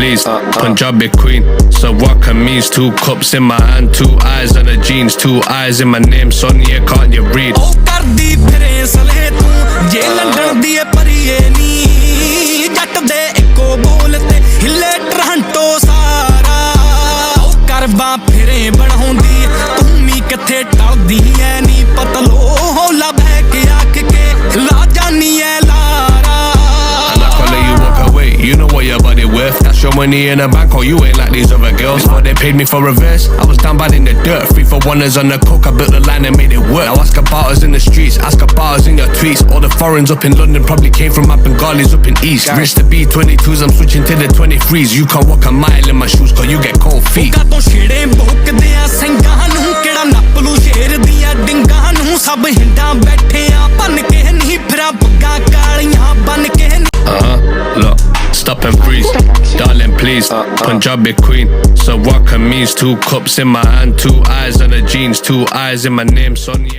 please. Punjabi queen, so what can means 2 cups in my hand, 2 eyes on the jeans, 2 eyes in my name, Sonia, can't you read? ਉਹ ਕਰਦੀ ਫਿਰੇ ਸਲੇ ਤੂੰ ਜੇ London ਦੀ ਏ ਪਰੀਏ ਨੀ ਜੱਟ ਦੇ ਇੱਕੋ ਬੋਲ ਤੇ ਹਿੱਲੇ ਟੋਰਾਂਟੋ ਸਾਰਾ ਉਹ ਕਰਵਾ ਫਿਰੇ ਬਣਾਉਂਦੀ ਤੂੰ ਵੀ ਕਿੱਥੇ ਟਲਦੀ ਐ ਨੀ ਪਤਲੋ ਹੌਲਾ ਬਹਿ ਕੇ ਆਖ ਕੇ ਲਾ ਜਾਨੀ ਐ ਲਾਰਾ And I can't let you walk away, you know what your body worth. That's your money in the bank, or you ain't like these other girls. Before they paid me for a verse, I was down bad in the dirt. 3 for 1ers on the coke, I built the line and made it work. Now ask about us in the streets, ask about us in your tweets. All the foreigners up in London probably came from up Bengalis up in East. Rich to be 22s, I'm switching to the 23s. You can't walk a mile in my shoes, cause you get cold feet. ਕਾਤੋਂ ਛੇੜੇ ਭੋਕਦੇ ਆ ਸਿੰਘਾਂ ਨੂੰ ਕਿਹੜਾ ਨੱਪ ਲੂ ਸ਼ੇਰ ਦੀਆਂ ਡਿੰਗਾਂ ਨੂੰ ਸਭ ਹਿੰਡਾਂ ਬੈਠੇ ਆ ਭੰਨ ਕੇ ਨਹੀਂ ਫਿਰਾਂ ਪੱਗਾਂ ਕਾਲੀਆਂ ਬੰਨ ਕੇ Look, stop and freeze, darling please. Punjabi queen, so what can means 2 cups in my hand, 2 eyes on the jeans, 2 eyes in my name, Sonia.